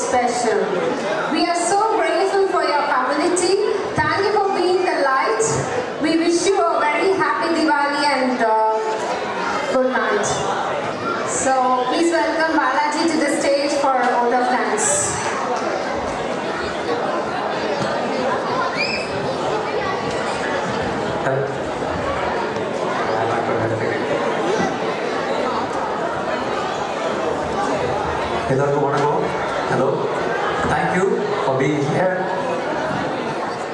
special. We are so grateful for your community. Thank you for being the light. We wish you a very happy Diwali and good night. So please welcome Balaji to the stage for a vote of thanks. எல்லாருக்கும் வணக்கம். Hello, thank you for being here.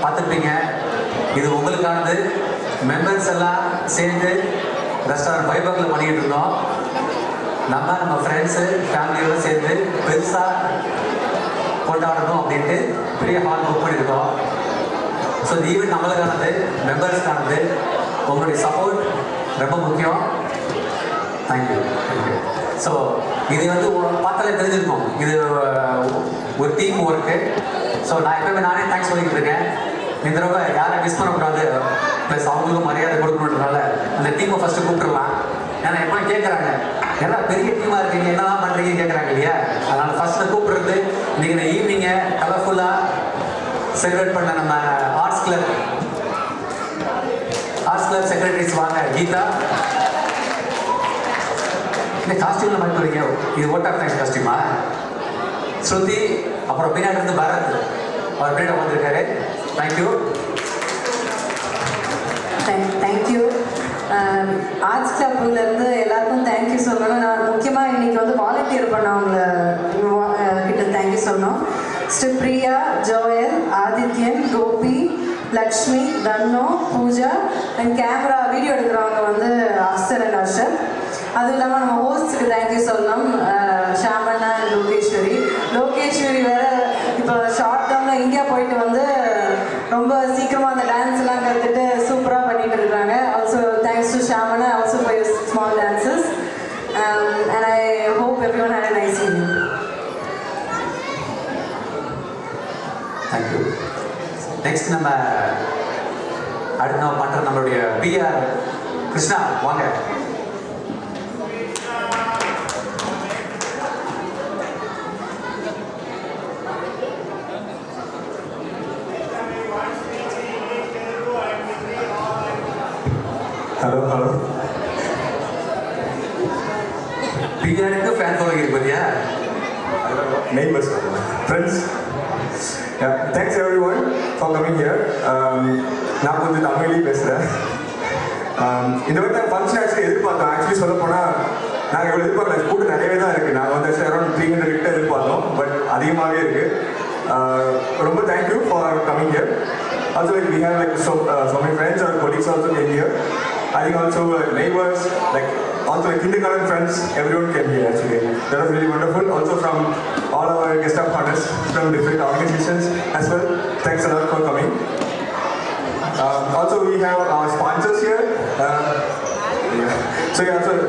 பார்த்துருப்பீங்க, இது உங்களுக்கானது. Members எல்லாம் சேர்ந்து restaurant பைபாக்கில் பண்ணிக்கிட்டு இருந்தோம். நம்ம friends ஃபேமிலியோடு சேர்ந்து பெருசாக கொண்டாடணும் அப்படின்ட்டு பெரிய ஹால் புக் பண்ணியிருக்கோம். ஸோ இந்த ஈவெண்ட் நம்மளுக்கானது, மெம்பர்ஸ்க்கானது. உங்களுடைய சப்போர்ட் ரொம்ப முக்கியம். தேங்க்யூ. ஸோ இது வந்து பார்த்தாலே தெரிஞ்சிருக்கும், இது ஒரு டீம் ஒர்க்கு. ஸோ நான் எப்பவுமே நானே தேங்க்ஸ் சொல்லிக்கிட்டு இருக்கேன். இந்த தடவை யாரை மிஸ் பண்ணக்கூடாது, ப்ளஸ் அவங்களுக்கும் மரியாதை கொடுக்கணுன்றதுனால அந்த டீமை ஃபஸ்ட்டு கூப்பிட்டுடலாம். ஏன்னா எப்போ கேட்குறாங்க, ஏன்னா பெரிய டீமாக இருக்கீங்க, என்னதான் பண்ணுறீங்கன்னு கேட்குறாங்க இல்லையா? அதனால் ஃபஸ்ட்டு கூப்பிட்றது. இன்றைக்கி இந்த ஈவினிங்கை கலர்ஃபுல்லாக செலிப்ரேட் பண்ண நம்ம ஆர்ட்ஸ் கிளப் செக்ரட்டரிஸ் வாங்க. கீதா, இந்த காஸ்டியூமில் மாதிரி போகிறீங்க, இது ஓட் ஆஃப் தேங்க்ஸ் காஸ்டியூமா? ஸ்ருதி, அப்புறம் பின்னாடி இருந்து பரத், அவர் பின்னாடி வந்திருக்காரு. தேங்க்யூ. தேங்க்யூ. ஆர்ட்ஸ் கிளப்லேருந்து எல்லாருக்கும் தேங்க்யூ சொல்லணும். நான் முக்கியமாக இன்றைக்கி வந்து வாலண்டியர் பண்ணவங்கள கிட்ட தேங்க்யூ சொல்லணும். Sripriya, Joel, Adityan, Gopi, Lakshmi, Thannu, Pooja and camera video எடுக்கிறவங்க வந்து அஃப்சர் அண்ட் அர்ஷத். அதுவும் இல்லாமல் நம்ம ஹோஸ்ட்டுக்கு தேங்க்யூ சொல்லணும், ஷாமண்ணா அண்ட் லோகேஸ்வரி வேறு இப்போ ஷார்ட் டேர்மில் இந்தியா போயிட்டு வந்து ரொம்ப சீக்கிரமாக அந்த டான்ஸ்லாம் கற்றுட்டு சூப்பராக பண்ணிகிட்டு இருக்காங்க. Also thanks to Shamanna also for your small dances and I hope everyone had a nice evening. Thank you. Next நம்ம அடுத்து நம்ம பண்ணுற நம்மளுடைய பிஆர் கிருஷ்ணா, வாங்க. ஹலோ. பிஆருக்கு ஃபேன் ஃபாலோயிங் இருக்கு பார்த்தியா? Neighbors, friends. Yeah, thanks everyone for coming here. நான் கொஞ்சம் தமிழ்லேயே பேசுகிறேன். இந்த மாதிரி நாங்கள் ஃபங்க்ஷன் ஆக்சுவலி எதிர்பார்த்தோம். ஆக்சுவலி சொல்ல போனால் நாங்கள் இவ்வளோ எதிர்பார்க்கல, கூட்டம் நிறையவே தான் இருக்குது. நாங்கள் வந்து அரௌண்ட் 300 கிட்ட எதிர்பார்த்தோம், பட் அதிகமாகவே இருக்குது. ரொம்ப thank you for coming here. Also like we have like so many friends or colleagues also came here. I think also neighbors, like also like kindergarten friends, everyone came here actually. That was really wonderful. Also from all our guest of honors from different organizations as well. Thanks a lot for coming. Also we have our sponsors here. So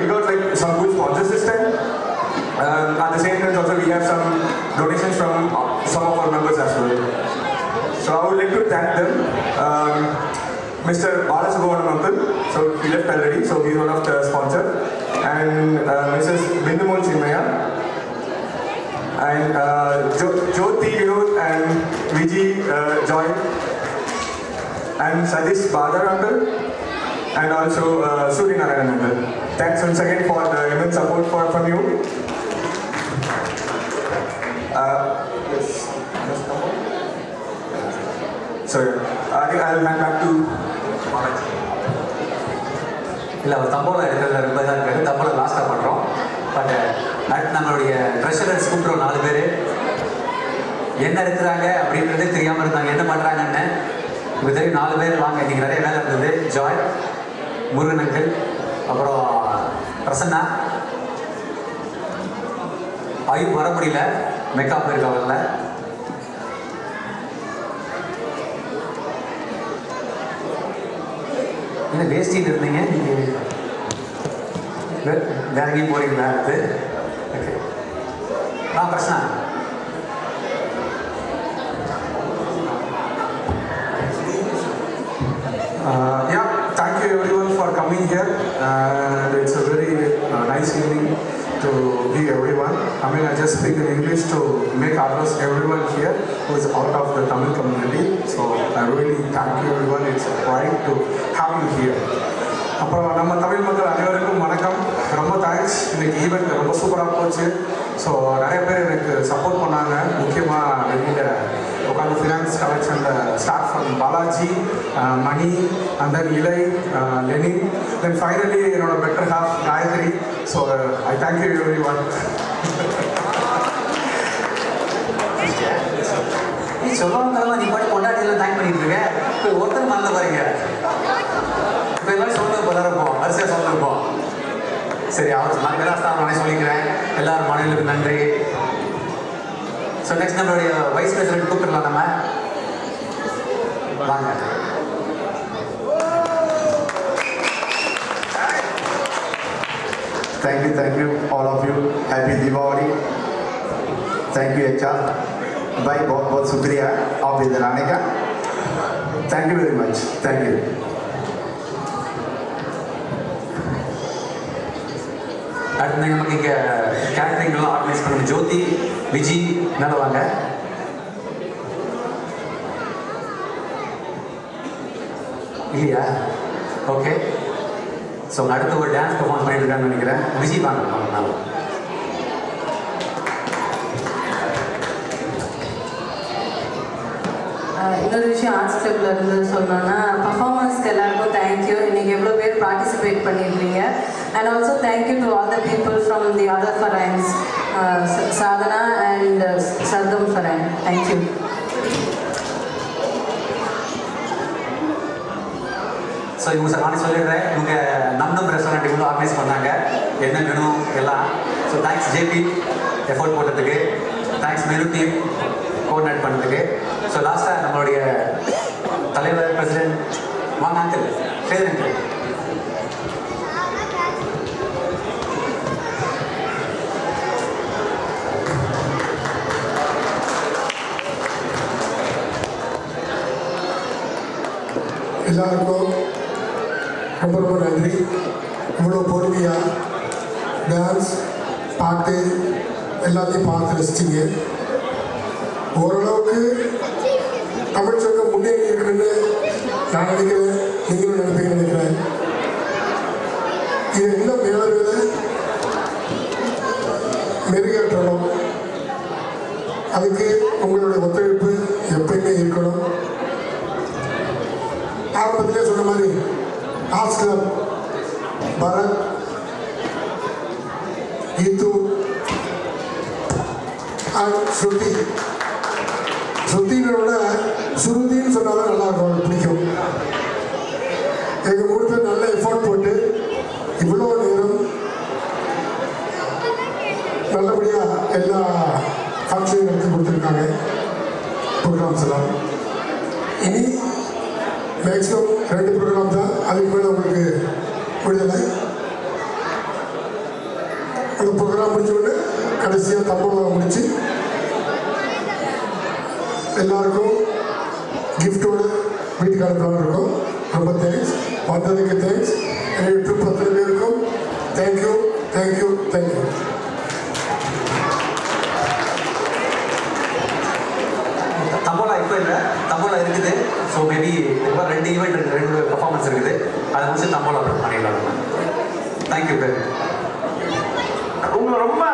we got like some good sponsors this time. At the same time also we have some donations from some of our members as well. So I would like to thank them. Mr. Balasubramanian uncle, so he left already, so he is one of the sponsors. And Mrs. Bindumol Chinmaya. And Jyoti Vinod and Viji Joy. And Sadish Badar uncle. And also Suri Narayan uncle. Thanks once again for the immense support from you. Yes. So I think I'll hand back to Balaji. இல்லை, அவர் தம்போவில் இருக்கிறதுல ரொம்ப இதாக இருக்காரு. தம்போவில் லாஸ்ட்டாக பண்ணுறோம். But அடுத்து நம்மளுடைய ட்ரெஷரர்ஸ் கூப்பிட்றோம் 4 பேர். என்ன இருக்கிறாங்க அப்படின்றதே தெரியாமல் இருந்தாங்க, என்ன பண்ணுறாங்கன்னு. இப்போ தெரியும் 4 பேர் வாங்க. இன்றைக்கி நிறைய வேலை இருந்தது. ஜாய், முருகன் அங்கிள், அப்புறம் பிரசன்னா. ஐயும் வர முடியல, மேக்கப் இருக்காங்கல்ல. என்ன வேஸ்டின்னு இருந்தீங்க, நீங்கள் வேற எங்கேயும் போறீங்களா? அடுத்து ஓகே, பிரச்சனை. Yeah, thank you everyone for coming here, and it's a very nice evening to be everyone. I mean, I just speak in English to make address everyone here who is out of the Tamil community. So I really thank you everyone. It's a pride to have you here. அப்புறம் நம்ம தமிழ் மக்கள் அனைவருக்கும் வணக்கம். ரொம்ப thanks. இன்னைக்கு event ரொம்ப சூப்பராக போச்சு. ஸோ நிறைய பேர் எனக்கு சப்போர்ட் பண்ணாங்க. முக்கியமாக வெளியில் உட்காந்து ஃபினான்ஸ் கலெக்ஷனில் start from Balaji, Mani, and then இலை, லெனின், தென் ஃபைனலி என்னோட better half Gayathri. So I thank you everyone. நீ சொல்லணும் நீ பாட்டு கொண்டாட்டியெல்லாம் தேங்க் பண்ணிட்டு இருக்க. இப்போ ஒருத்தர் மறந்து பாருங்க. இப்போ எல்லாரும் சொல்லுங்க பலரும் இருப்போம், வரிசையாக சொல்லிருப்போம். சரி, அவர் மனதான் நானே சொல்லிக்கிறேன். எல்லாரும் மனைவிகளுக்கு நன்றி. ஸோ நெக்ஸ்ட் நம்மளுடைய வைஸ் பிரசிடென்ட் கூப்பிடலாம். நம்ம வாங்க. Thank you, all of you. Happy Diwali. Thank you, HR. Bye, बहुत शुक्रिया आप इधर आने का. Thank you very much. Thank you. அடுத்து நமக்கு இங்கே கேட்டரிங்லாம் ஆர்கனைஸ் பண்ணணும். ஜோதி, விஜி மேலே வாங்க. இல்லையா? ஓகே. ஸோ அடுத்து ஒரு டான்ஸ் பர்ஃபார்மன்ஸ் பண்ணிட்டு இருக்காங்கன்னு நினைக்கிறேன். விஜி வாங்க நாள். இன்னொரு விஷயம் ஆர்ட்ஸ் கிளப்ல இருந்து சொல்லணும்னா, பர்ஃபார்மன்ஸ்க்கு எல்லாருக்கும் தேங்க்யூ. இன்னைக்கு எவ்வளோ பேர் பார்ட்டிசிபேட் பண்ணியிருக்கீங்க. And also thank you to all the people from the other friends, Sadhana and சர்தம் ஃபரைன். தேங்க்யூ. ஸோ இவங்க சார் நானே சொல்லிடுறேன். இவங்க நம் ரெஸ்டாரண்ட் இவ்வளோ ஆர்கனைஸ் பண்ணாங்க. என்ன வேணும் எல்லாம். ஸோ தேங்க்ஸ் ஜேபி எஃபோர்ட் போட்டதுக்கு. தேங்க்ஸ் மெனு டீம் கோஆர்டினேட் பண்ணதுக்கு. ஸோ லாஸ்ட்டாக நம்மளுடைய தலைவர் பிரசிடென்ட் வாங்க அங்கிள், சேதன் அங்கிள். எல்லாருக்கும் ரொம்ப ரொம்ப நன்றி. இவ்வளோ பொறுமையாக டான்ஸ், பாட்டு எல்லாத்தையும் பார்த்து ரசிச்சிங்க. ஓரளவுக்கு தமிழ் சங்கம் முன்னேறி இருக்குன்னு நான் நினைக்கிறேன், நீங்களும் நினைப்பீங்கன்னு நினைக்கிறேன். இது இன்னும் மேலே மேலே மெருகேற்றணும். அதுக்கு உங்களுடைய ஒத்துழைப்பு எப்பயுமே இருக்கணும். ஆரம்பத்திலே சொன்ன மாதிரி arts club, Bharath, Geethu and Shruti. ஸ்ருதியோட சுருதின்னு சொன்னாலும் நல்லா இருக்கும், அவங்களுக்கு பிடிக்கும். எங்கள் 3 பேர் நல்ல எஃபோர்ட் போட்டு இவ்வளோ நேரம் நல்லபடியாக எல்லா ஃபங்க்ஷனையும் எடுத்து கொடுத்துருக்காங்க, ப்ரோக்ராம்ஸ் எல்லாம். இனி மேக்ஸிமம் 2 ப்ரோக்ராம் தான், அதுக்கு மேலே உங்களுக்கு விடுதலை. அந்த ப்ரோக்ராம் முடிச்சோடனே கடைசியாக தம்பளம் முடித்து எல்லாருக்கும் கிஃப்டோடு வீட்டுக்கு அனுப்பலான்னு இருக்கோம். ரொம்ப தேங்க்ஸ், வந்ததுக்கு தேங்க்ஸ். என்னுடைய ட்ரிப் 10 பேருக்கும் தேங்க்யூ, தேங்க்யூ, தேங்க்யூ. தம்போலா இப்போ இல்லை, தம்போலா இருக்குது. ஸோ மேபி இப்போ 2 ஈவெண்ட் இருக்குது, 2 பர்ஃபார்மன்ஸ் இருக்குது. அதை முடிச்சு தம்போலா பண்ணிடலாம். தேங்க்யூ பேர். உங்களை ரொம்ப